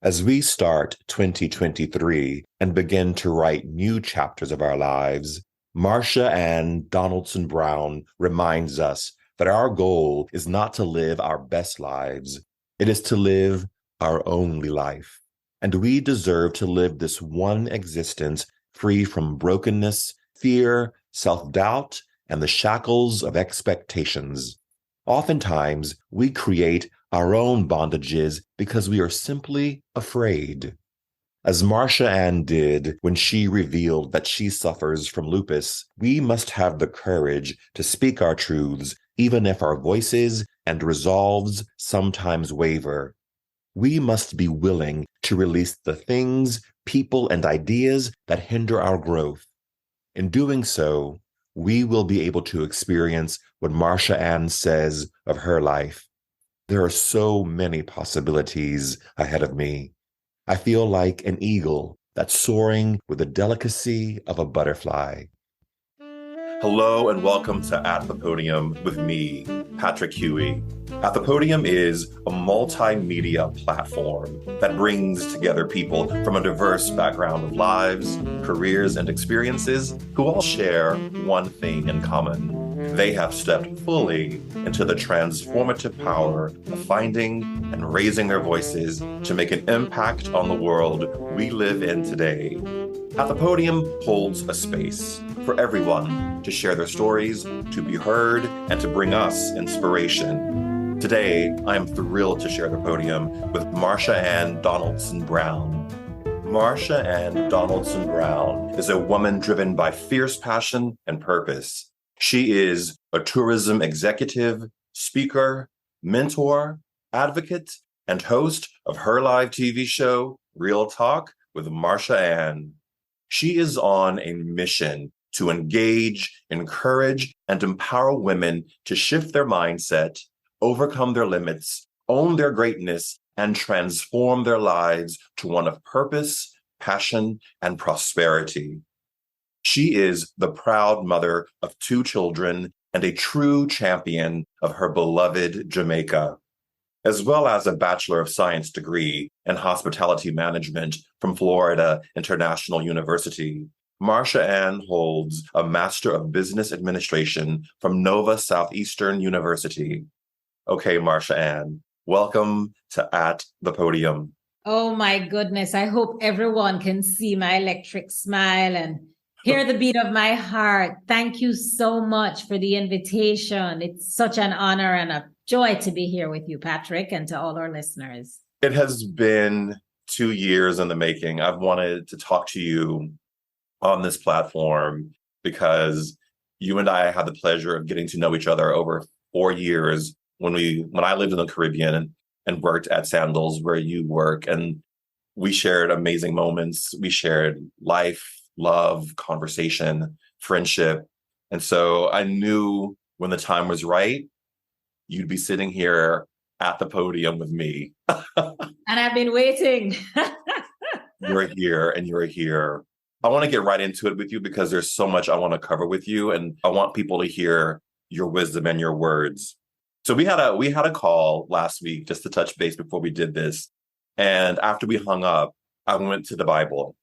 As we start 2023 and begin to write new chapters of our lives, Marsha-Ann Donaldson-Brown reminds us that our goal is not to live our best lives. It is to live our only life. And we deserve to live this one existence free from brokenness, fear, self-doubt, and the shackles of expectations. Oftentimes, we create our own bondages because we are simply afraid. As Marsha-Ann did when she revealed that she suffers from lupus, we must have the courage to speak our truths, even if our voices and resolves sometimes waver. We must be willing to release the things, people, and ideas that hinder our growth. In doing so, we will be able to experience what Marsha-Ann says of her life. There are so many possibilities ahead of me. I feel like an eagle that's soaring with the delicacy of a butterfly. Hello and welcome to At the Podium with me, Patrick Huey. At the Podium is a multimedia platform that brings together people from a diverse background of lives, careers, and experiences who all share one thing in common. They have stepped fully into the transformative power of finding and raising their voices to make an impact on the world we live in today. At the Podium holds a space for everyone to share their stories, to be heard, and to bring us inspiration. Today, I am thrilled to share the podium with Marsha-Ann Donaldson-Brown. Marsha-Ann Donaldson-Brown is a woman driven by fierce passion and purpose. She is a tourism executive, speaker, mentor, advocate, and host of her live TV show, Real Talk with Marsha-Ann. She is on a mission to engage, encourage, and empower women to shift their mindset, overcome their limits, own their greatness, and transform their lives to one of purpose, passion, and prosperity. She is the proud mother of 2 children and a true champion of her beloved Jamaica, as well as a Bachelor of Science degree in hospitality management from Florida International University. Marsha-Ann holds a Master of Business Administration from Nova Southeastern University. Okay, Marsha-Ann, welcome to At the Podium. Oh my goodness. I hope everyone can see my electric smile and hear the beat of my heart. Thank you so much for the invitation. It's such an honor and a joy to be here with you, Patrick, and to all our listeners. It has been 2 years in the making. I've wanted to talk to you on this platform because you and I had the pleasure of getting to know each other over 4 years when I lived in the Caribbean and worked at Sandals where you work. And we shared amazing moments. We shared life, love, conversation, friendship. And so I knew when the time was right, you'd be sitting here at the podium with me. And I've been waiting. You're here and you're here. I want to get right into it with you because there's so much I want to cover with you. And I want people to hear your wisdom and your words. So we had a call last week just to touch base before we did this. And after we hung up, I went to the Bible.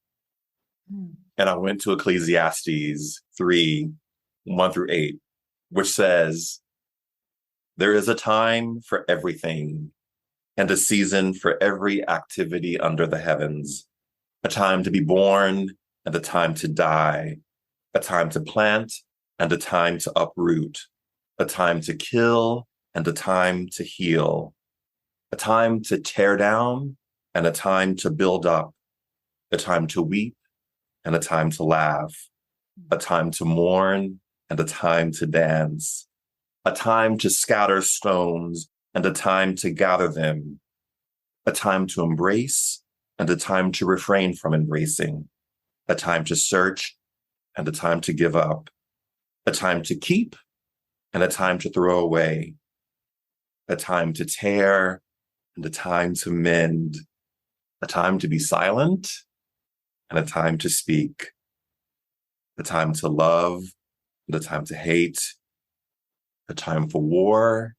And I went to Ecclesiastes 3:1-8, which says, "There is a time for everything and a season for every activity under the heavens, a time to be born and a time to die, a time to plant and a time to uproot, a time to kill and a time to heal, a time to tear down and a time to build up, a time to weep and a time to laugh, a time to mourn and a time to dance, a time to scatter stones and a time to gather them, a time to embrace and a time to refrain from embracing, a time to search and a time to give up, a time to keep and a time to throw away, a time to tear and a time to mend, a time to be silent and a time to speak, a time to love and a time to hate, a time for war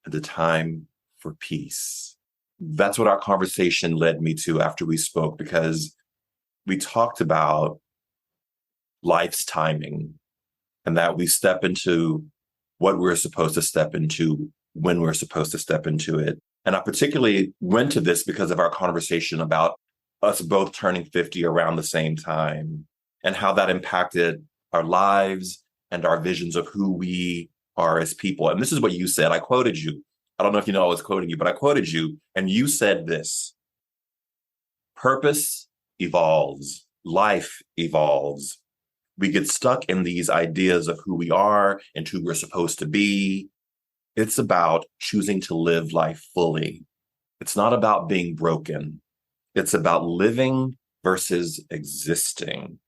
and a time for peace." That's what our conversation led me to after we spoke, because we talked about life's timing and that we step into what we're supposed to step into when we're supposed to step into it. And I particularly went to this because of our conversation about us both turning 50 around the same time and how that impacted our lives and our visions of who we are as people. And this is what you said. I quoted you. I don't know if you know I was quoting you, but I quoted you and you said this: purpose evolves, life evolves. We get stuck in these ideas of who we are and who we're supposed to be. It's about choosing to live life fully. It's not about being broken. It's about living versus existing.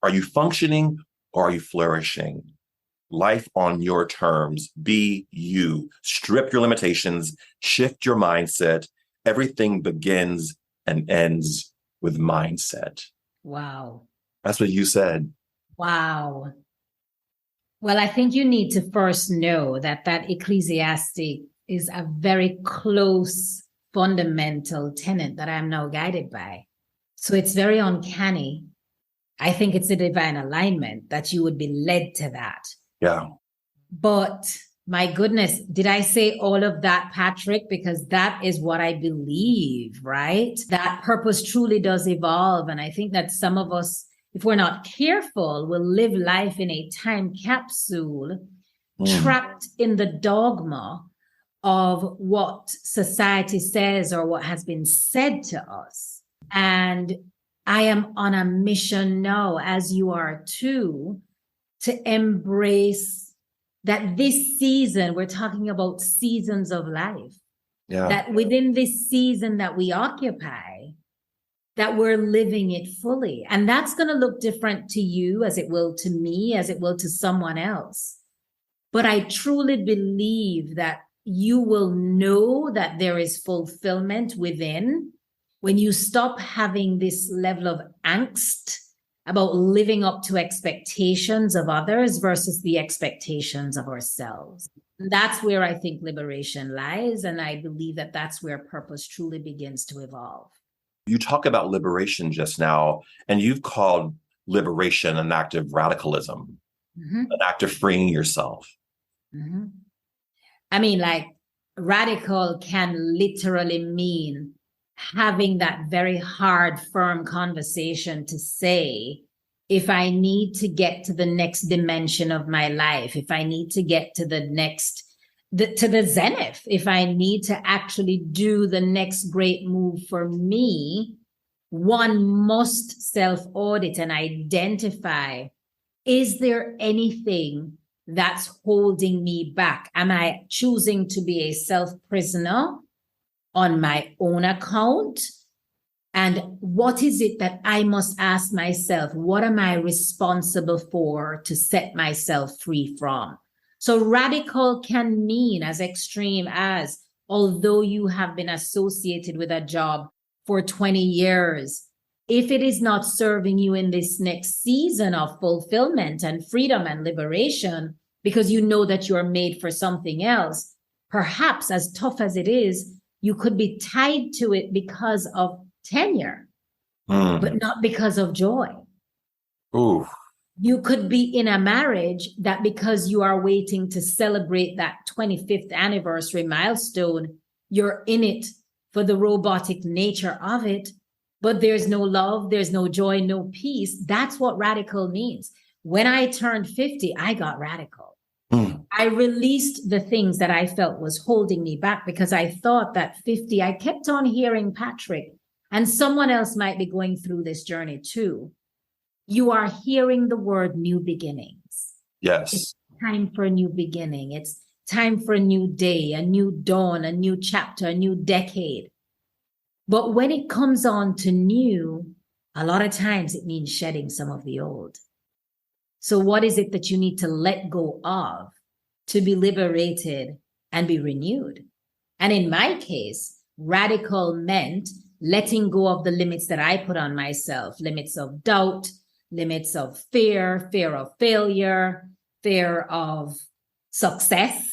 Are you functioning or are you flourishing? Life on your terms. Be you. Strip your limitations. Shift your mindset. Everything begins and ends with mindset. Wow. That's what you said. Wow. Well, I think you need to first know that Ecclesiastic is a very close, fundamental tenet that I'm now guided by. So it's very uncanny. I think it's a divine alignment that you would be led to that. Yeah. But my goodness, did I say all of that, Patrick? Because that is what I believe, right? That purpose truly does evolve. And I think that some of us, if we're not careful, will live life in a time capsule, trapped in the dogma of what society says or what has been said to us. And I am on a mission now, as you are too, to embrace that this season, we're talking about seasons of life, that within this season that we occupy, that we're living it fully. And that's going to look different to you as it will to me, as it will to someone else. But I truly believe that you will know that there is fulfillment within when you stop having this level of angst about living up to expectations of others versus the expectations of ourselves. That's where I think liberation lies. And I believe that that's where purpose truly begins to evolve. You talk about liberation just now, and you've called liberation an act of radicalism, an act of freeing yourself. I mean, like, radical can literally mean having that very hard, firm conversation to say, if I need to get to the next dimension of my life, if I need to get to the next, to the zenith, if I need to actually do the next great move for me, one must self-audit and identify, is there anything that's holding me back? Am I choosing to be a self-prisoner on my own account? And what is it that I must ask myself? What am I responsible for to set myself free from? So radical can mean as extreme as, although you have been associated with a job for 20 years, if it is not serving you in this next season of fulfillment and freedom and liberation, because you know that you're made for something else, perhaps as tough as it is, you could be tied to it because of tenure, but not because of joy. Ooh. You could be in a marriage that because you are waiting to celebrate that 25th anniversary milestone, you're in it for the robotic nature of it, but there's no love, there's no joy, no peace. That's what radical means. When I turned 50, I got radical. I released the things that I felt was holding me back because I thought that 50, I kept on hearing Patrick, and someone else might be going through this journey too. You are hearing the word new beginnings. Yes. It's time for a new beginning. It's time for a new day, a new dawn, a new chapter, a new decade. But when it comes on to new, a lot of times it means shedding some of the old. So what is it that you need to let go of to be liberated and be renewed? And in my case, radical meant letting go of the limits that I put on myself, limits of doubt, limits of fear, fear of failure, fear of success,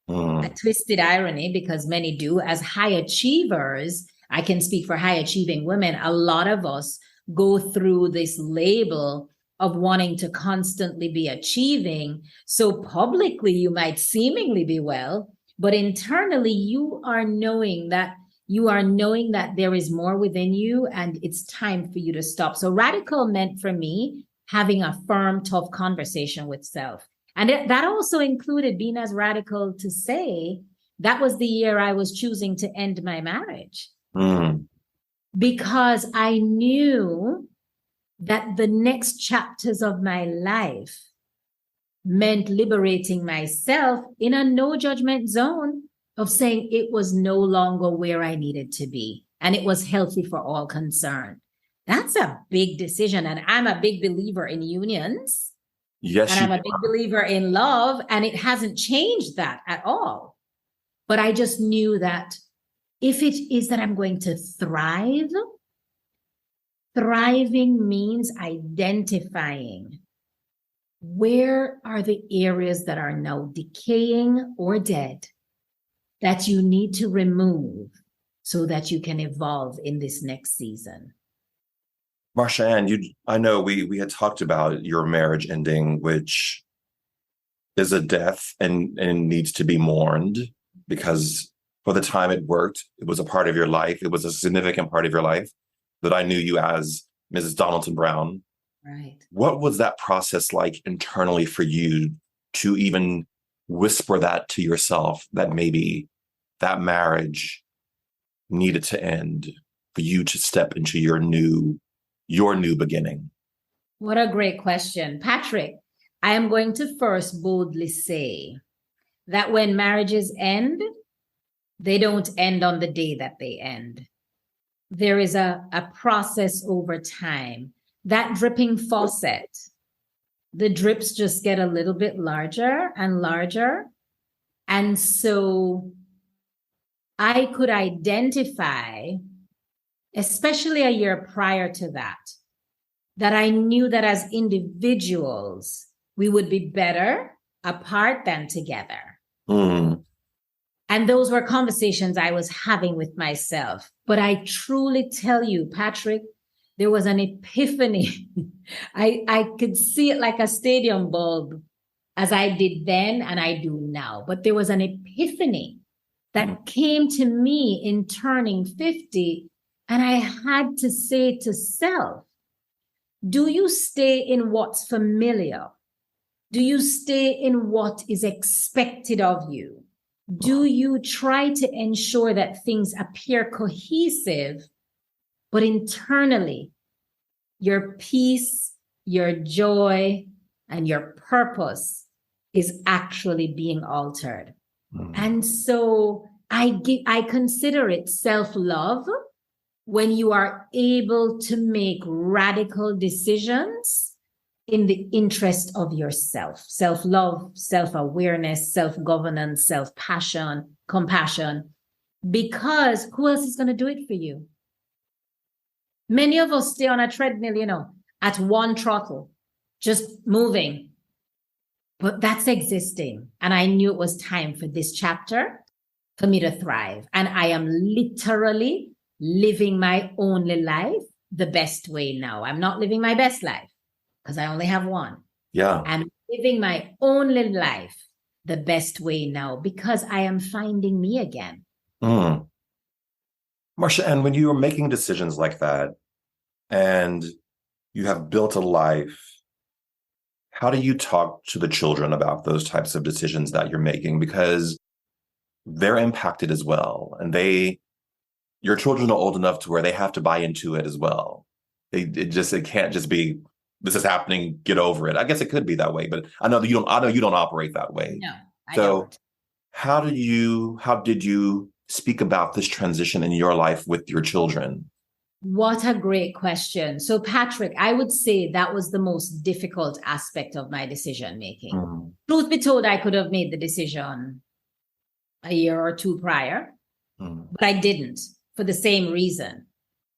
A twisted irony, because many do. As high achievers, I can speak for high achieving women, a lot of us go through this label of wanting to constantly be achieving. So publicly, you might seemingly be well, but internally, you are knowing that there is more within you and it's time for you to stop. So radical meant for me having a firm, tough conversation with self. And that also included being as radical to say that was the year I was choosing to end my marriage. Because I knew that the next chapters of my life meant liberating myself in a no judgment zone of saying it was no longer where I needed to be. And it was healthy for all concerned. That's a big decision. And I'm a big believer in unions. Yes. And I'm a big believer in love. And it hasn't changed that at all. But I just knew that if it is that I'm going to thrive, thriving means identifying where are the areas that are now decaying or dead that you need to remove so that you can evolve in this next season. Marsha-Ann, I know we had talked about your marriage ending, which is a death and needs to be mourned, because for the time it worked, it was a part of your life. It was a significant part of your life that I knew you as Mrs. Donaldson-Brown. Right. What was that process like internally for you to even whisper that to yourself, that maybe that marriage needed to end for you to step into your new beginning? What a great question. Patrick, I am going to first boldly say that when marriages end, they don't end on the day that they end. There is a process over time. That dripping faucet, the drips just get a little bit larger and larger. And so I could identify, especially a year prior to that I knew that as individuals, we would be better apart than together. And those were conversations I was having with myself. But I truly tell you, Patrick, there was an epiphany. I could see it like a stadium bulb, as I did then and I do now. But there was an epiphany that came to me in turning 50. And I had to say to self, do you stay in what's familiar? Do you stay in what is expected of you? Do you try to ensure that things appear cohesive, but internally, your peace, your joy, and your purpose is actually being altered? And so I consider it self-love when you are able to make radical decisions in the interest of yourself. Self-love, self-awareness, self-governance, self-passion, compassion, because who else is going to do it for you? Many of us stay on a treadmill, at one throttle, just moving. But that's existing. And I knew it was time for this chapter for me to thrive. And I am literally living my only life the best way now. I'm not living my best life because I only have one. Yeah. I'm living my only life the best way now because I am finding me again. Marsha-Ann, when you are making decisions like that and you have built a life, how do you talk to the children about those types of decisions that you're making? Because they're impacted as well. And your children are old enough to where they have to buy into it as well. It can't just be, this is happening, get over it. I guess it could be that way, but I know you don't operate that way. No, I don't. So how did you speak about this transition in your life with your children? What a great question. So, Patrick, I would say that was the most difficult aspect of my decision making. Truth be told, I could have made the decision a year or two prior, but I didn't for the same reason.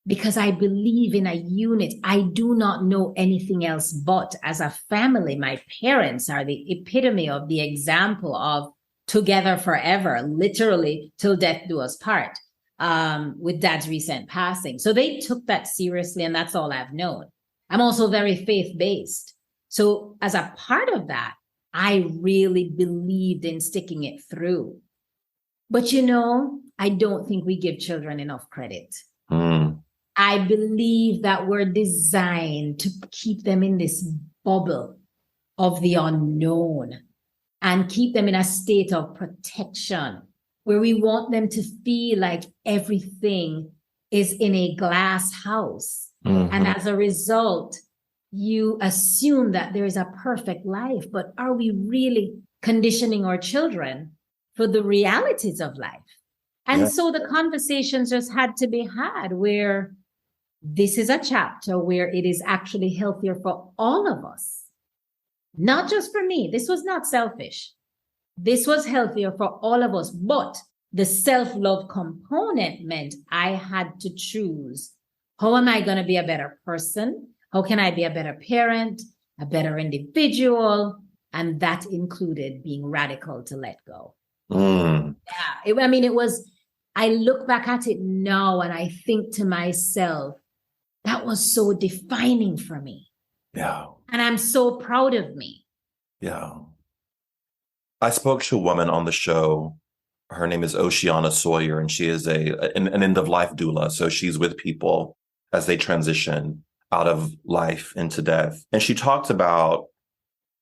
Because I believe in a unit. I do not know anything else but as a family, my parents are the epitome of the example of together forever, literally till death do us part, with Dad's recent passing. So they took that seriously, and that's all I've known. I'm also very faith-based. So as a part of that, I really believed in sticking it through. But I don't think we give children enough credit. I believe that we're designed to keep them in this bubble of the unknown and keep them in a state of protection where we want them to feel like everything is in a glass house. And as a result, you assume that there is a perfect life, but are we really conditioning our children for the realities of life? And so the conversations just had to be had where this is a chapter where it is actually healthier for all of us, not just for me. This was not selfish. This was healthier for all of us, but the self-love component meant I had to choose, how am I going to be a better person? How can I be a better parent, a better individual? And that included being radical to let go. I look back at it now and I think to myself, that was so defining for me. Yeah. And I'm so proud of me. Yeah. I spoke to a woman on the show. Her name is Oceana Sawyer, and she is an end-of-life doula. So she's with people as they transition out of life into death. And she talked about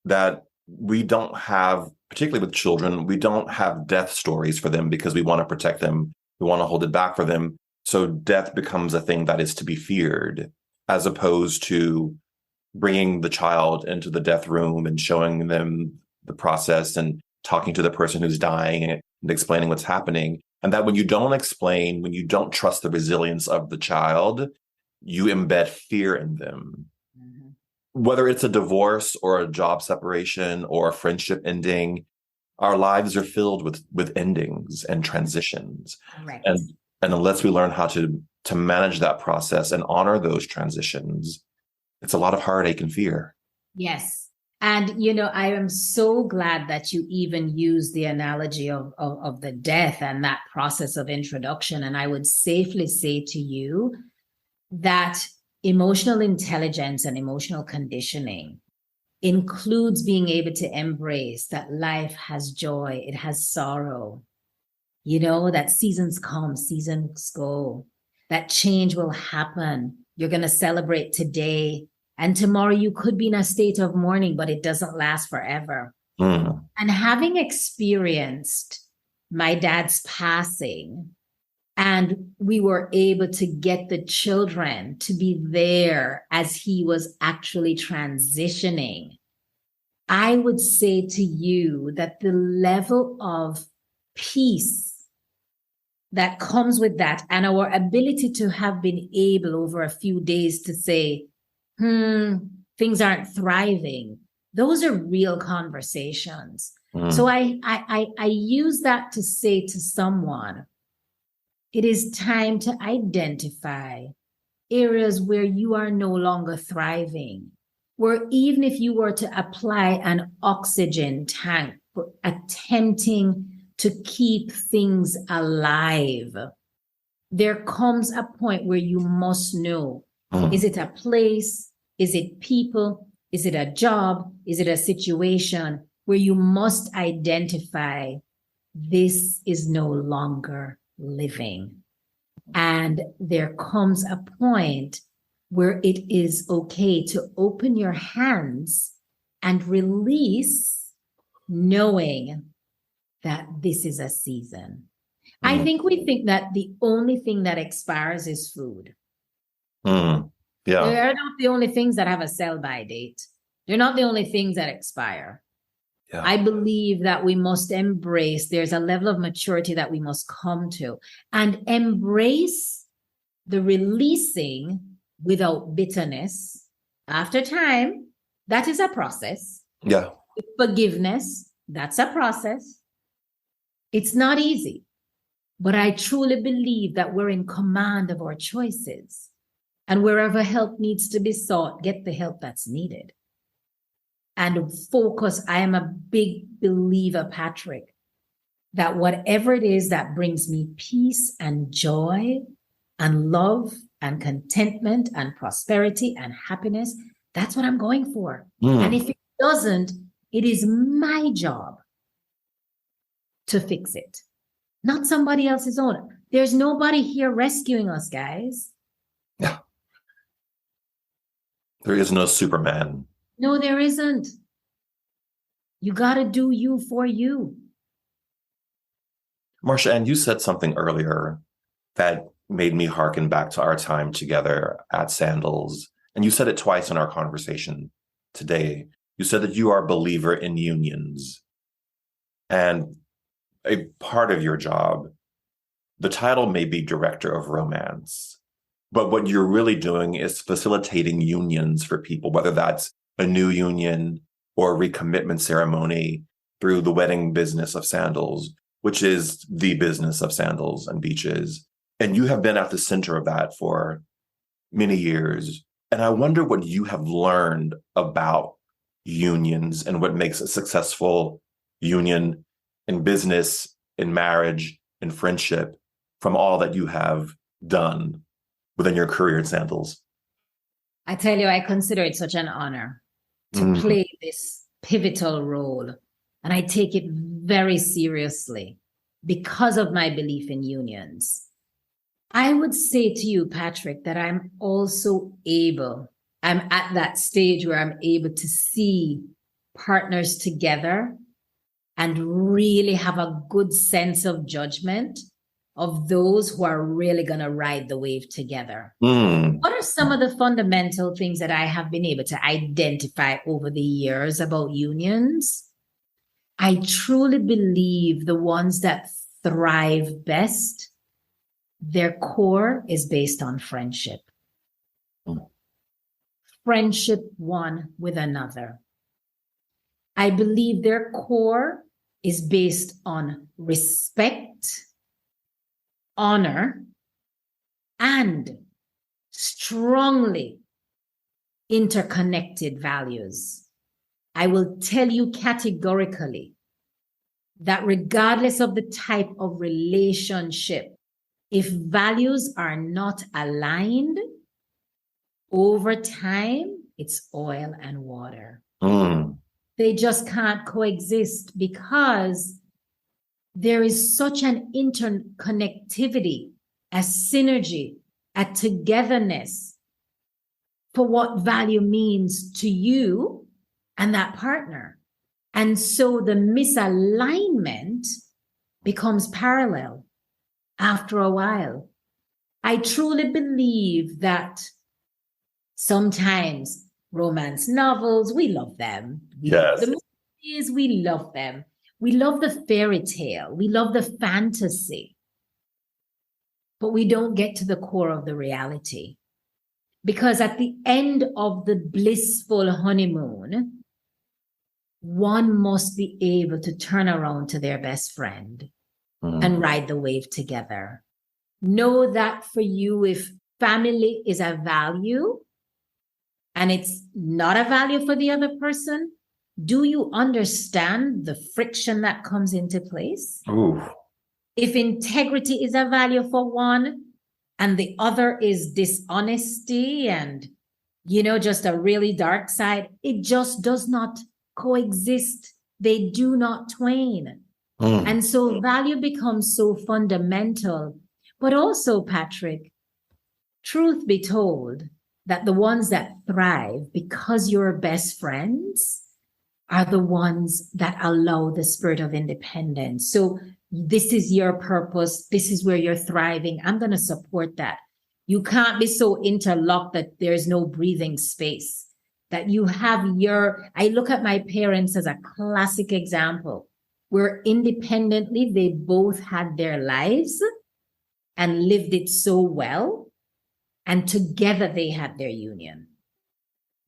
that we don't have, particularly with children, we don't have death stories for them because we want to protect them. We want to hold it back for them. So death becomes a thing that is to be feared, as opposed to bringing the child into the death room and showing them the process and talking to the person who's dying and explaining what's happening. And that when you don't explain, when you don't trust the resilience of the child, you embed fear in them. Whether it's a divorce or a job separation or a friendship ending, our lives are filled with endings and transitions. Right. And unless we learn how to manage that process and honor those transitions, it's a lot of heartache and fear. Yes. And, I am so glad that you even use the analogy of the death and that process of introduction. And I would safely say to you that emotional intelligence and emotional conditioning includes being able to embrace that life has joy, it has sorrow, that seasons come, seasons go, that change will happen. You're going to celebrate today, and tomorrow you could be in a state of mourning, but it doesn't last forever. And having experienced my dad's passing, and we were able to get the children to be there as he was actually transitioning, I would say to you that the level of peace that comes with that and our ability to have been able over a few days to say, things aren't thriving, those are real conversations. So I use that to say to someone, it is time to identify areas where you are no longer thriving, where even if you were to apply an oxygen tank for attempting to keep things alive, there comes a point where you must know, is it a place? Is it people? Is it a job? Is it a situation where you must identify this is no longer living? And there comes a point where it is okay to open your hands and release, knowing that this is a season. I think we think that the only thing that expires is food. Yeah. They're not the only things that have a sell-by date. They're not the only things that expire. Yeah. I believe that we must embrace, there's a level of maturity that we must come to and embrace the releasing without bitterness. After time, that is a process. Yeah. Forgiveness, that's a process. It's not easy, but I truly believe that we're in command of our choices. And wherever help needs to be sought, get the help that's needed. And focus. I am a big believer, Patrick, that whatever it is that brings me peace and joy and love and contentment and prosperity and happiness, that's what I'm going for. And if it doesn't, it is my job to fix it, not somebody else's own. There's nobody here rescuing us, guys. Yeah. There is no Superman. No, there isn't. You got to do you for you. Marsha-Ann, you said something earlier that made me hearken back to our time together at Sandals. And you said it twice in our conversation today. You said that you are a believer in unions. And a part of your job, the title may be director of romance, but what you're really doing is facilitating unions for people, whether that's a new union or a recommitment ceremony through the wedding business of Sandals, which is the business of sandals and beaches. And you have been at the center of that for many years. And I wonder what you have learned about unions and what makes a successful union in business, in marriage, in friendship, from all that you have done within your career at Sandals. I tell you, I consider it such an honor to play this pivotal role. And I take it very seriously because of my belief in unions. I would say to you, Patrick, that I'm at that stage where I'm able to see partners together and really have a good sense of judgment of those who are really going to ride the wave together. What are some of the fundamental things that I have been able to identify over the years about unions? I truly believe the ones that thrive best, their core is based on friendship. Friendship one with another. I believe their core is based on respect, honor, and strongly interconnected values. I will tell you categorically that regardless of the type of relationship, if values are not aligned, over time, it's oil and water. They just can't coexist because there is such an interconnectivity, a synergy, a togetherness for what value means to you and that partner. And so the misalignment becomes parallel after a while. I truly believe that sometimes romance novels, we love them. We love the movies, we love them. We love the fairy tale. We love the fantasy. But we don't get to the core of the reality. Because at the end of the blissful honeymoon, one must be able to turn around to their best friend and ride the wave together. Know that for you, if family is a value and it's not a value for the other person, do you understand the friction that comes into place? If integrity is a value for one and the other is dishonesty and, just a really dark side, it just does not coexist. They do not twain. And so value becomes so fundamental. But also, Patrick, truth be told, that the ones that thrive because you're best friends are the ones that allow the spirit of independence. So this is your purpose. This is where you're thriving. I'm going to support that. You can't be so interlocked that there's no breathing space, that you have I look at my parents as a classic example where independently they both had their lives and lived it so well. And together they had their union.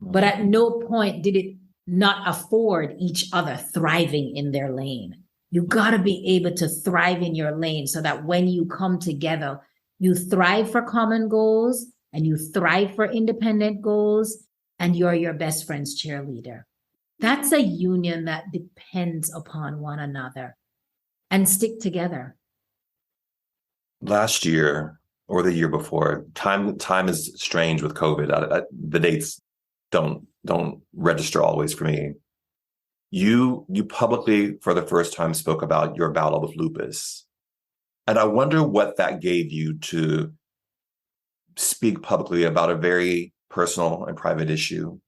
But at no point did it not afford each other thriving in their lane. You got to be able to thrive in your lane so that when you come together, you thrive for common goals and you thrive for independent goals and you're your best friend's cheerleader. That's a union that depends upon one another. and stick together. Last year or the year before, time is strange with COVID. The dates don't register always for me. You publicly, for the first time, spoke about your battle with lupus. And I wonder what that gave you to speak publicly about a very personal and private issue,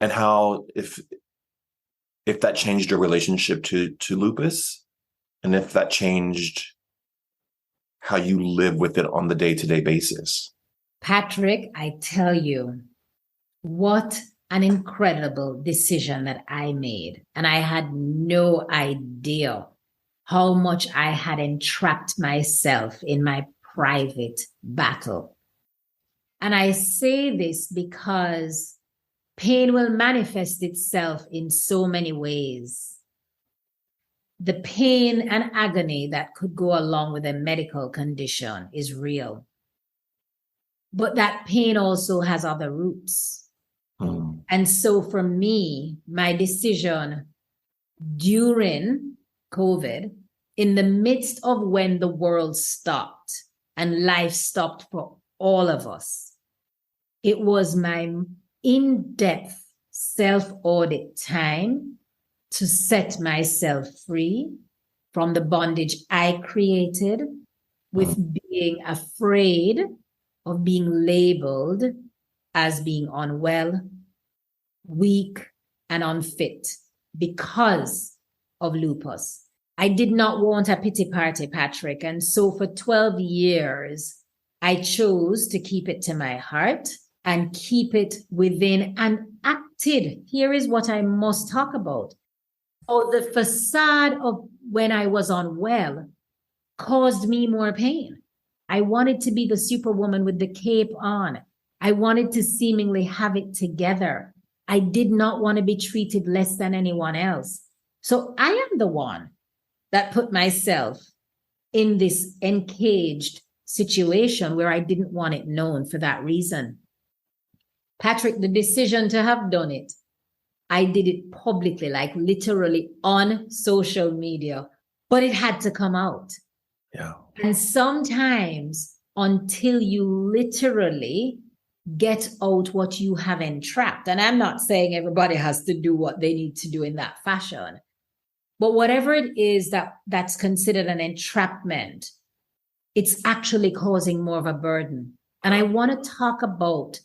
and how, if that changed your relationship to lupus, and if that changed how you live with it on the day-to-day basis. Patrick, I tell you, what an incredible decision that I made. And I had no idea how much I had entrapped myself in my private battle. And I say this because pain will manifest itself in so many ways. The pain and agony that could go along with a medical condition is real. But that pain also has other roots. And so for me, my decision during COVID, in the midst of when the world stopped and life stopped for all of us, it was my in-depth self-audit time to set myself free from the bondage I created with being afraid of being labeled as being unwell, weak, and unfit because of lupus. I did not want a pity party, Patrick. And so for 12 years, I chose to keep it to my heart and keep it within and acted. Here is what I must talk about. Oh, the facade of when I was unwell caused me more pain. I wanted to be the superwoman with the cape on. I wanted to seemingly have it together. I did not want to be treated less than anyone else. So I am the one that put myself in this encaged situation where I didn't want it known for that reason. Patrick, the decision to have done it, I did it publicly, like literally on social media, but it had to come out. Yeah. And sometimes until you literally get out what you have entrapped, and I'm not saying everybody has to do what they need to do in that fashion, but whatever it is that's considered an entrapment, it's actually causing more of a burden. And I want to talk about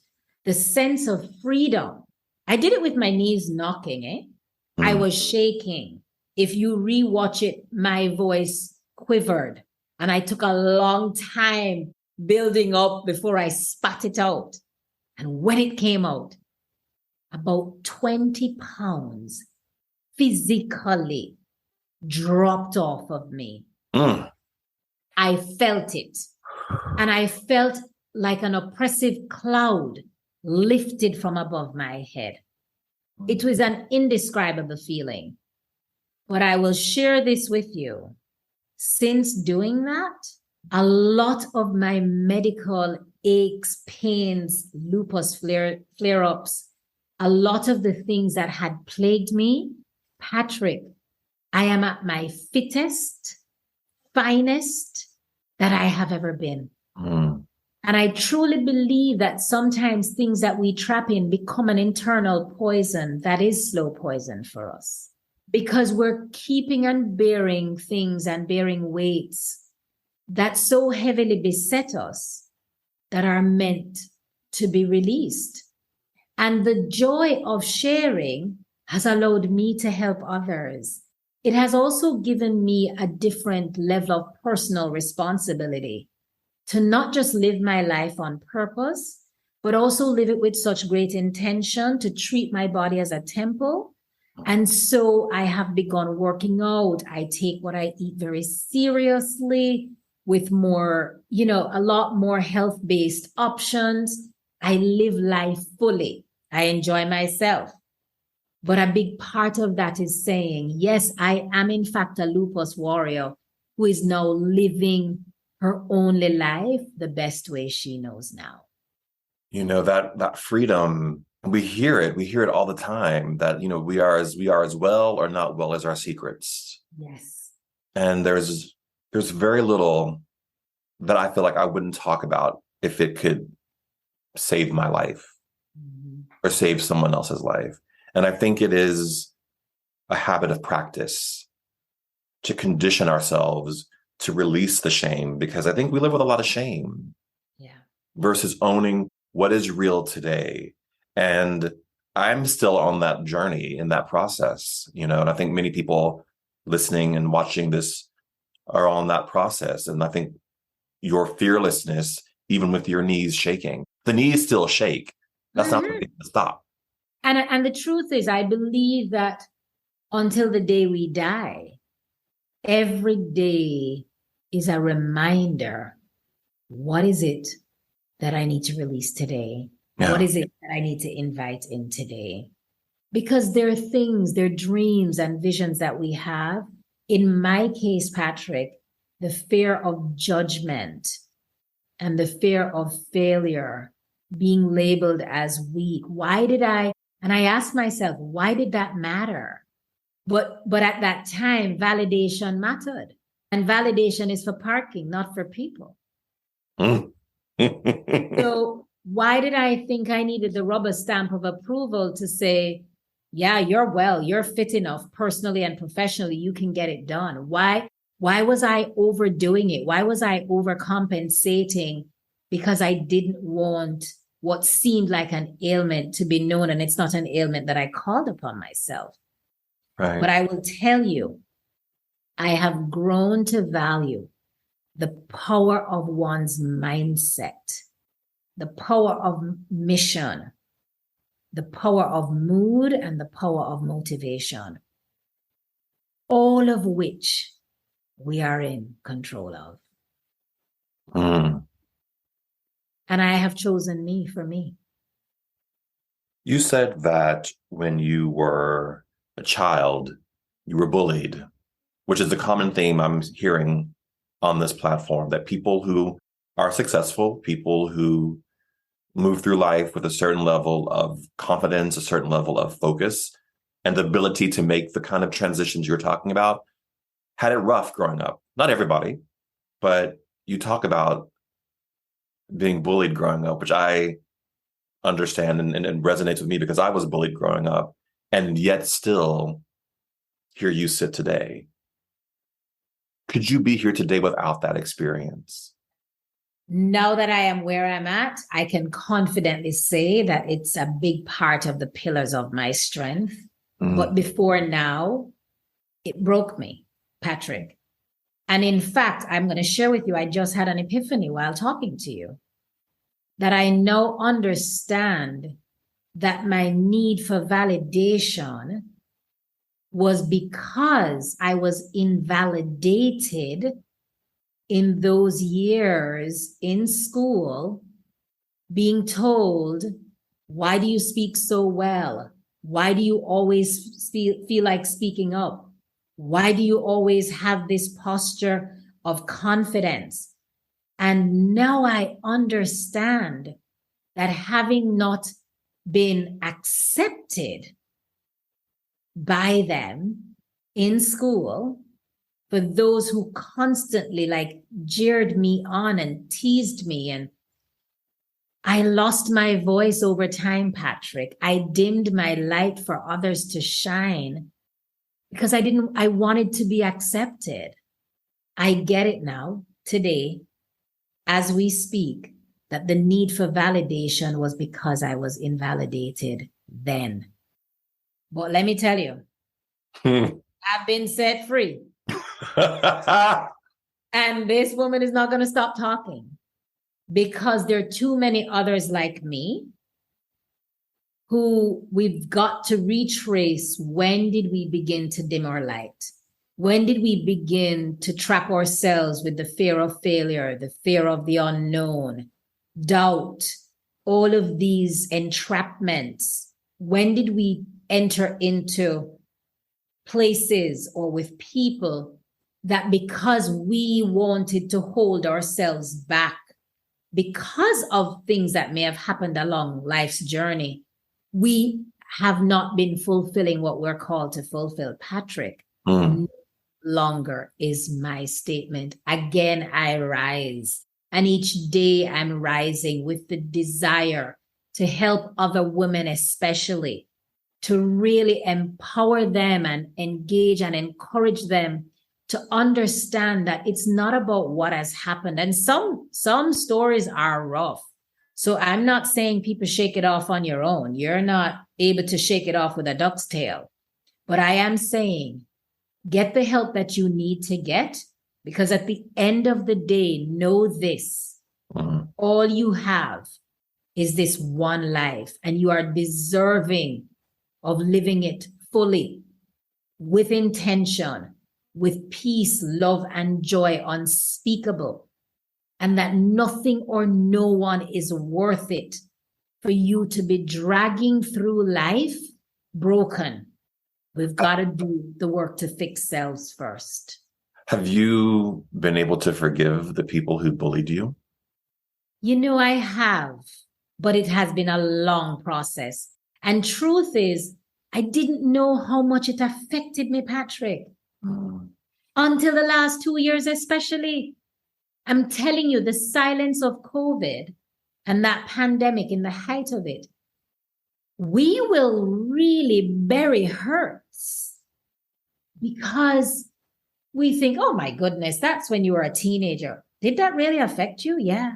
the sense of freedom. I did it with my knees knocking, I was shaking. If you rewatch it, my voice quivered. And I took a long time building up before I spat it out. And when it came out, about 20 pounds physically dropped off of me. I felt it. And I felt like an oppressive cloud lifted from above my head. It was an indescribable feeling. But I will share this with you. Since doing that, a lot of my medical aches, pains, lupus flare-ups, a lot of the things that had plagued me, Patrick, I am at my fittest, finest that I have ever been. And I truly believe that sometimes things that we trap in become an internal poison that is slow poison for us. Because we're keeping and bearing things and bearing weights that so heavily beset us that are meant to be released. And the joy of sharing has allowed me to help others. It has also given me a different level of personal responsibility to not just live my life on purpose, but also live it with such great intention to treat my body as a temple. And so I have begun working out. I take what I eat very seriously with more, a lot more health-based options. I live life fully. I enjoy myself. But a big part of that is saying, yes, I am in fact a lupus warrior who is now living her only life the best way she knows now. That freedom, we hear it all the time, that we are as well or not well as our secrets. Yes. And there's very little that I feel like I wouldn't talk about if it could save my life or save someone else's life. And I think it is a habit of practice to condition ourselves to release the shame, because I think we live with a lot of shame versus owning what is real today. And I'm still on that journey in that process, and I think many people listening and watching this are on that process. And I think your fearlessness, even with your knees shaking, the knees still shake. That's not the thing to stop. And the truth is, I believe that until the day we die, every day is a reminder. What is it that I need to release today? Yeah. What is it that I need to invite in today? Because there are things, there are dreams and visions that we have. In my case, Patrick, the fear of judgment and the fear of failure, being labeled as weak. And I asked myself, why did that matter? But at that time, validation mattered. And validation is for parking, not for people. So why did I think I needed the rubber stamp of approval to say, yeah, you're fit enough personally and professionally, you can get it done? Why was I overdoing it? Why was I overcompensating? Because I didn't want what seemed like an ailment to be known. And it's not an ailment that I called upon myself. Right. But I will tell you, I have grown to value the power of one's mindset, the power of mission, the power of mood, and the power of motivation, all of which we are in control of. And I have chosen me for me. You said that when you were a child, you were bullied, which is a common theme I'm hearing on this platform, that people who are successful, people who move through life with a certain level of confidence, a certain level of focus, and the ability to make the kind of transitions you're talking about, had it rough growing up. Not everybody, but you talk about being bullied growing up, which I understand and resonates with me because I was bullied growing up, and yet still here you sit today. Could you be here today without that experience? Now that I am where I'm at, I can confidently say that it's a big part of the pillars of my strength. But before now, it broke me, Patrick. And in fact, I'm going to share with you, I just had an epiphany while talking to you, that I now understand that my need for validation was because I was invalidated in those years in school, being told, why do you speak so well? Why do you always feel like speaking up? Why do you always have this posture of confidence? And now I understand that having not been accepted by them in school, for those who constantly jeered me on and teased me, and I lost my voice over time, Patrick. I dimmed my light for others to shine because I wanted to be accepted. I get it now, today, as we speak, that the need for validation was because I was invalidated then. But let me tell you, I've been set free. And this woman is not going to stop talking because there are too many others like me who we've got to retrace. When did we begin to dim our light? When did we begin to trap ourselves with the fear of failure, the fear of the unknown, doubt, all of these entrapments? When did we enter into places or with people that because we wanted to hold ourselves back because of things that may have happened along life's journey, we have not been fulfilling what we're called to fulfill, Patrick? longer is my statement. Again, I rise. And each day I'm rising with the desire to help other women, especially, to really empower them and engage and encourage them to understand that it's not about what has happened. And some stories are rough. So I'm not saying people shake it off on your own. You're not able to shake it off with a duck's tail. But I am saying, get the help that you need to get, because at the end of the day, know this, all you have is this one life, and you are deserving of living it fully, with intention, with peace, love, and joy unspeakable, and that nothing or no one is worth it for you to be dragging through life broken. We've got to do the work to fix selves first. Have you been able to forgive the people who bullied you? You know, I have, but it has been a long process. And truth is, I didn't know how much it affected me, Patrick, until the last 2 years, especially. I'm telling you, the silence of COVID and that pandemic in the height of it, we will really bury hurts because we think, oh my goodness, that's when you were a teenager. Did that really affect you? Yeah.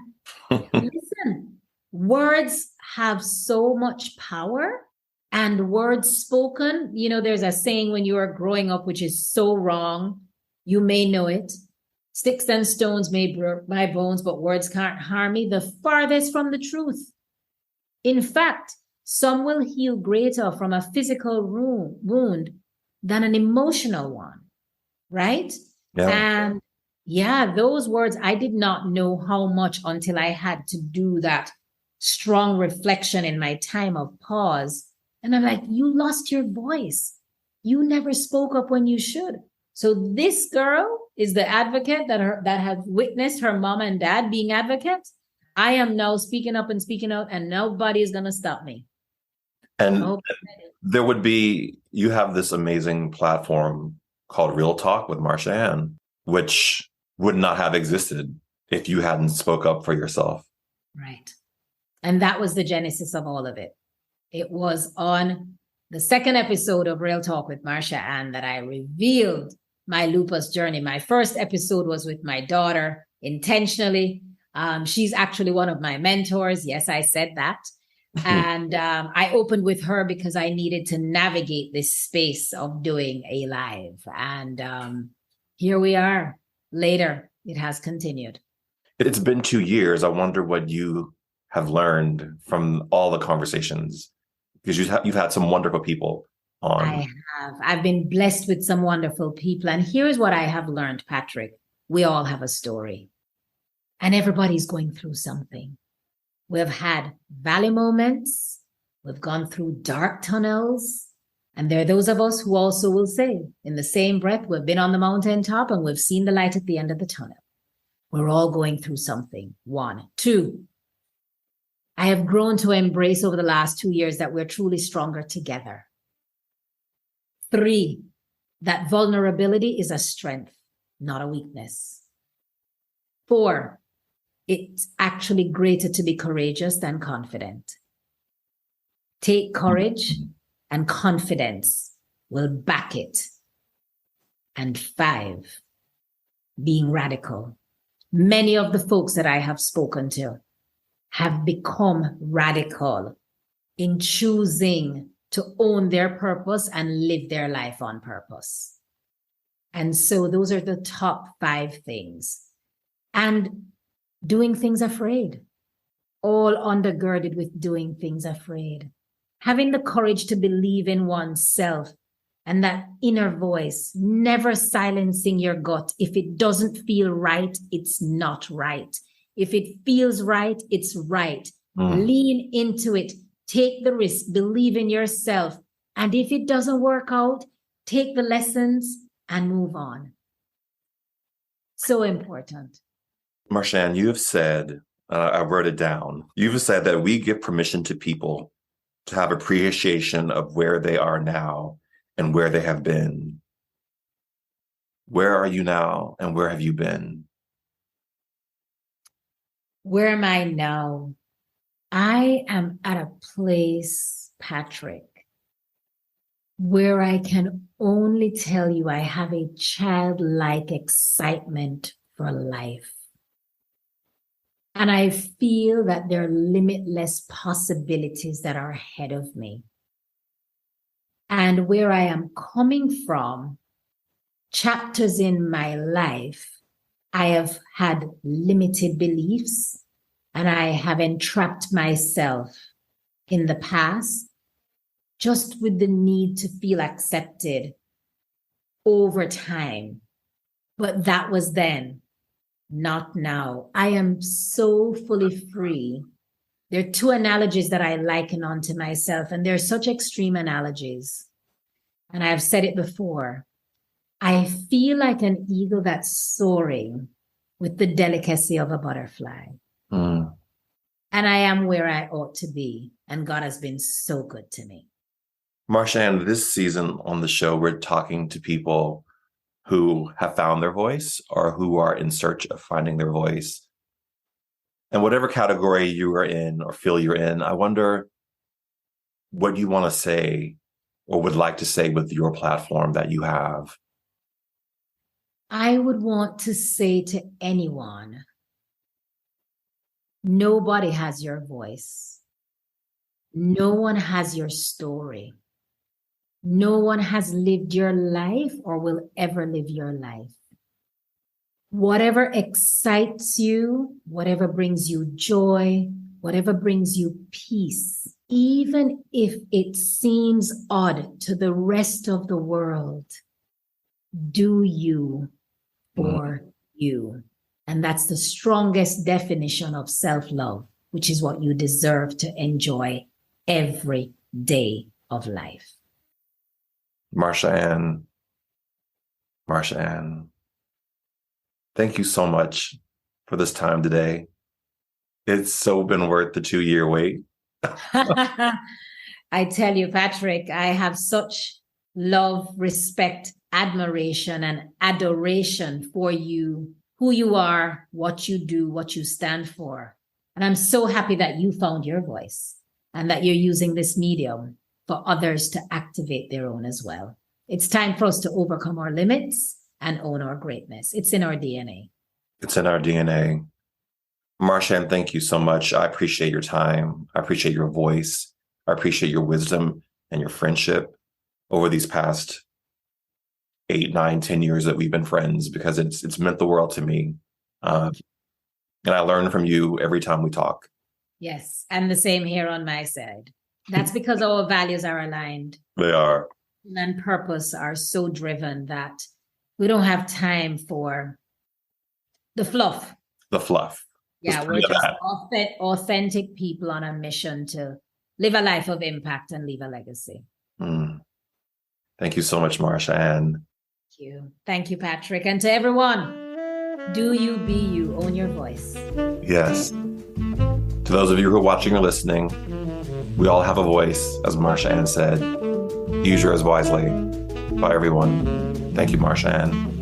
Listen, words have so much power, and words spoken, you know, there's a saying when you are growing up, which is so wrong. You may know it. Sticks and stones may break my bones, but words can't harm me. The farthest from the truth. In fact, some will heal greater from a physical wound than an emotional one, right? Yeah. And yeah, those words, I did not know how much until I had to do that strong reflection in my time of pause. And I'm like, you lost your voice. You never spoke up when you should. So this girl is the advocate that has witnessed her mom and dad being advocates. I am now speaking up and speaking out, and nobody is going to stop me. And you have this amazing platform called Real Talk with Marsha-Ann, which would not have existed if you hadn't spoke up for yourself. Right. And that was the genesis of all of it. It was on the second episode of Real Talk with Marsha-Ann that I revealed my lupus journey. My first episode was with my daughter, intentionally. She's actually one of my mentors. Yes, I said that. And I opened with her because I needed to navigate this space of doing a live. And here we are. Later, it has continued. It's been 2 years. I wonder what you have learned from all the conversations, because you've had some wonderful people on. I have. I've been blessed with some wonderful people. And here's what I have learned, Patrick. We all have a story. And everybody's going through something. We've had valley moments. We've gone through dark tunnels. And there are those of us who also will say, in the same breath, we've been on the mountaintop and we've seen the light at the end of the tunnel. We're all going through something. 1. 2, I have grown to embrace over the last 2 years that we're truly stronger together. 3, that vulnerability is a strength, not a weakness. 4, it's actually greater to be courageous than confident. Take courage and confidence will back it. And 5, being radical. Many of the folks that I have spoken to have become radical in choosing to own their purpose and live their life on purpose. And so those are the top 5 things. And doing things afraid, all undergirded with doing things afraid. Having the courage to believe in oneself and that inner voice, never silencing your gut. If it doesn't feel right, it's not right. If it feels right, it's right. Lean into it. Take the risk. Believe in yourself. And if it doesn't work out, take the lessons and move on. So important. Marsha-Ann, you have said, I wrote it down, you've said that we give permission to people to have appreciation of where they are now and where they have been. Where are you now, and where have you been? Where am I now? I am at a place, Patrick, where I can only tell you I have a childlike excitement for life. And I feel that there are limitless possibilities that are ahead of me. And where I am coming from, chapters in my life, I have had limited beliefs and I have entrapped myself in the past just with the need to feel accepted over time. But that was then, not now. I am so fully free. There are two analogies that I liken onto myself, and they're such extreme analogies. And I've said it before. I feel like an eagle that's soaring with the delicacy of a butterfly. Mm. And I am where I ought to be. And God has been so good to me. Marsha-Ann, this season on the show, we're talking to people who have found their voice or who are in search of finding their voice. And whatever category you are in or feel you're in, I wonder what you want to say or would like to say with your platform that you have. I would want to say to anyone, nobody has your voice. No one has your story. No one has lived your life or will ever live your life. Whatever excites you, whatever brings you joy, whatever brings you peace, even if it seems odd to the rest of the world, do you for you. And that's the strongest definition of self-love, which is what you deserve to enjoy every day of life. Marsha-Ann, thank you so much for this time today. It's so been worth the 2-year wait. I tell you, Patrick, I have such love, respect, admiration, and adoration for you, who you are, what you do, what you stand for. And I'm so happy that you found your voice and that you're using this medium for others to activate their own as well. It's time for us to overcome our limits and own our greatness. It's in our DNA. It's in our DNA. Marsha-Ann, thank you so much. I appreciate your time. I appreciate your voice. I appreciate your wisdom and your friendship over these past 8, 9, 10 years that we've been friends, because it's meant the world to me. And I learn from you every time we talk. Yes, and the same here on my side. That's because our values are aligned. They are. And purpose are so driven that we don't have time for the fluff. The fluff. Yeah, we're just authentic people on a mission to live a life of impact and leave a legacy. Thank you so much, Marsha-Ann. Thank you. Thank you, Patrick. And to everyone, do you be you, own your voice. Yes. To those of you who are watching or listening, we all have a voice, as Marsha-Ann said. Use yours wisely. Bye, everyone. Thank you, Marsha-Ann.